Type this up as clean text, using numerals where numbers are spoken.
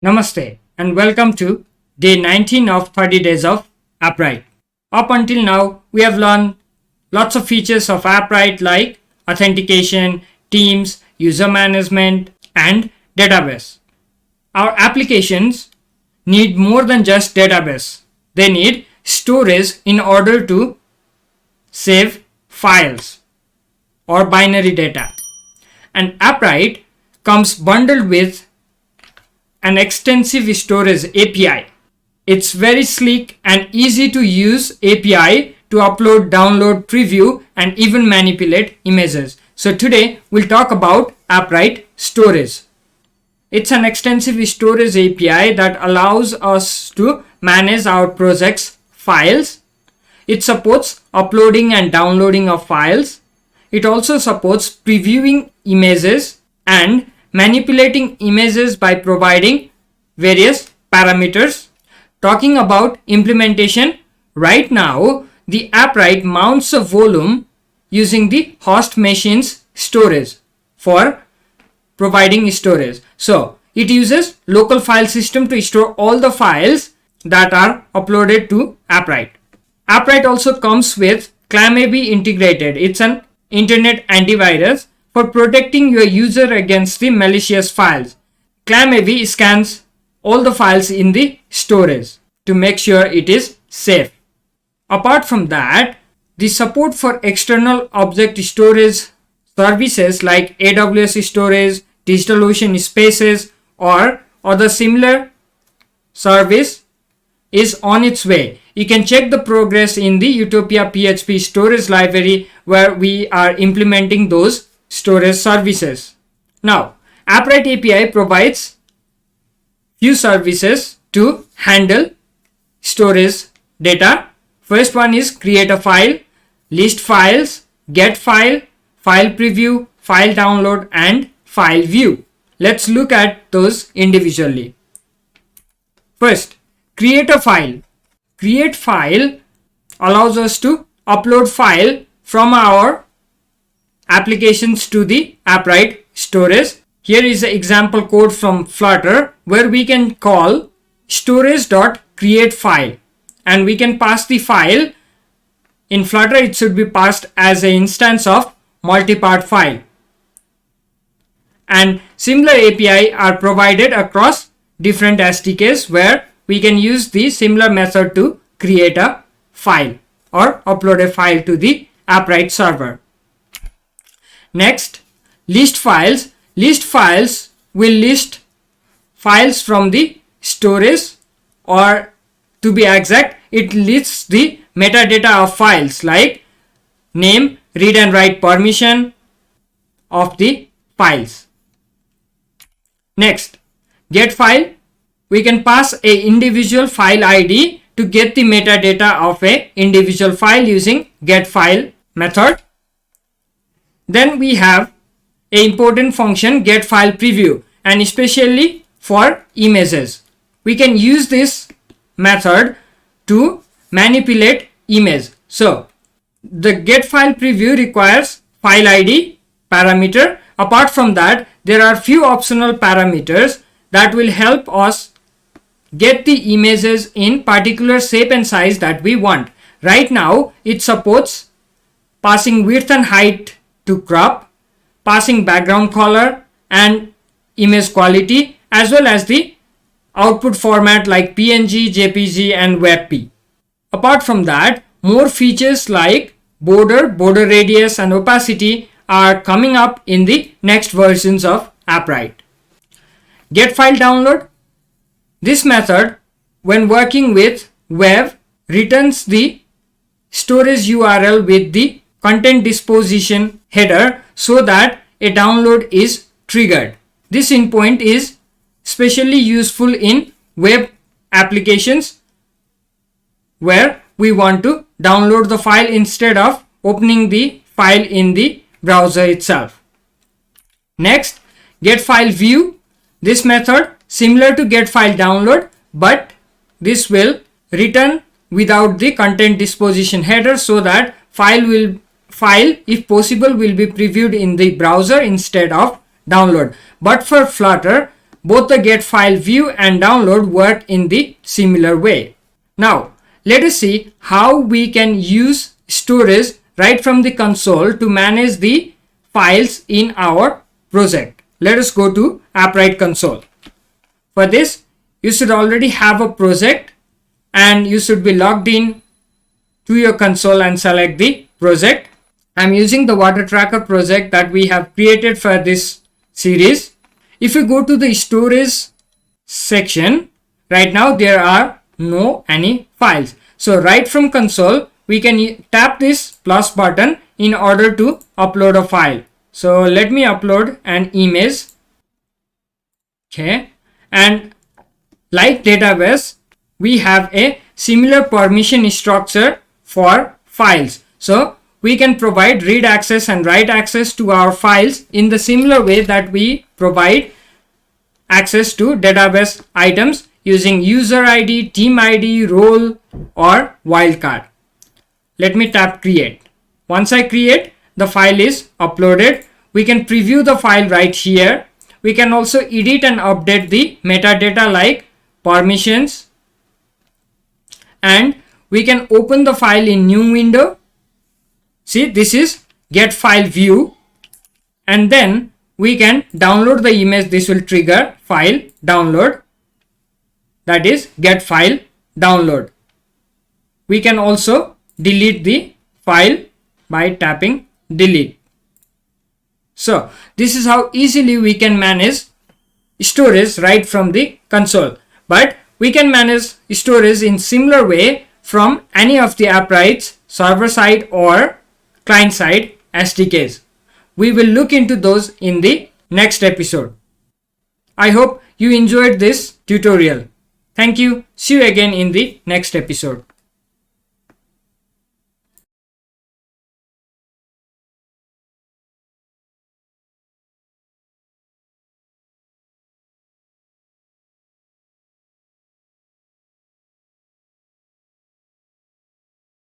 Namaste and welcome to day 19 of 30 days of Appwrite. Up until now, we have learned lots of features of Appwrite like authentication, teams, user management, and database. Our applications need more than just database. They need storage in order to save files or binary data. And Appwrite comes bundled with an extensive storage API. It's very sleek and easy to use API to upload, download, preview, and even manipulate images. So today we'll talk about Appwrite Storage. It's an extensive storage API that allows us to manage our project's files. It supports uploading and downloading of files. It also supports previewing images and manipulating images by providing various parameters. Talking about implementation, right now the Appwrite mounts a volume using the host machine's storage for providing storage. So it uses local file system to store all the files that are uploaded to Appwrite. Appwrite also comes with ClamAV integrated. It's an internet antivirus for protecting your user against the malicious files. ClamAV scans all the files in the storage to make sure it is safe. Apart from that, the support for external object storage services like AWS storage, DigitalOcean spaces, or other similar service is on its way. You can check the progress in the Utopia PHP storage library where we are implementing those storage services. Now, Appwrite API provides few services to handle storage data. First one is create a file, list files, get file, file preview, file download, and file view. Let's look at those individually. First, create a file. Create file allows us to upload file from our applications to the Appwrite storage. Here is the example code from Flutter where we can call storage.createFile and we can pass the file. In Flutter it should be passed as an instance of multi-part file. And similar API are provided across different SDKs where we can use the similar method to create a file or upload a file to the Appwrite server. Next, list files. List files will list files from the storage, or to be exact, it lists the metadata of files like name, read and write permission of the files. Next, get file. We can pass a individual file ID to get the metadata of a individual file using get file method. Then we have a important function get file preview, and especially for images. We can use this method to manipulate image. So the get file preview requires file ID parameter. Apart from that, there are few optional parameters that will help us get the images in particular shape and size that we want. Right now it supports passing width and height to crop, passing background color and image quality, as well as the output format like PNG, JPG and WebP. Apart from that, more features like border radius and opacity are coming up in the next versions of Appwrite. Get file download. This method, when working with web, returns the storage URL with the content disposition header so that a download is triggered. This endpoint is especially useful in web applications where we want to download the file instead of opening the file in the browser itself. Next, get file view. This method similar to get file download, but this will return without the content disposition header so that file if possible will be previewed in the browser instead of download. But for Flutter both the get file view and download work in the similar way. Now, let us see how we can use storage right from the console to manage the files in our project. Let us go to Appwrite Console. For this, you should already have a project and you should be logged in to your console and select the project. I'm using the water tracker project that we have created for this series. If you go to the storage section, right now there are no any files. So right from console, we can tap this plus button in order to upload a file. So let me upload an image. Okay. And like database, we have a similar permission structure for files. So we can provide read access and write access to our files in the similar way that we provide access to database items using user ID, team ID, role, or wildcard. Let me tap create. Once I create, the file is uploaded. We can preview the file right here. We can also edit and update the metadata like permissions, and we can open the file in new window. See, this is get file view, and then we can download the image. This will trigger file download, that is get file download. We can also delete the file by tapping delete. So this is how easily we can manage storage right from the console. But we can manage storage in similar way from any of the Appwrite's server side or client side SDKs. We will look into those in the next episode. I hope you enjoyed this tutorial. Thank you. See you again in the next episode.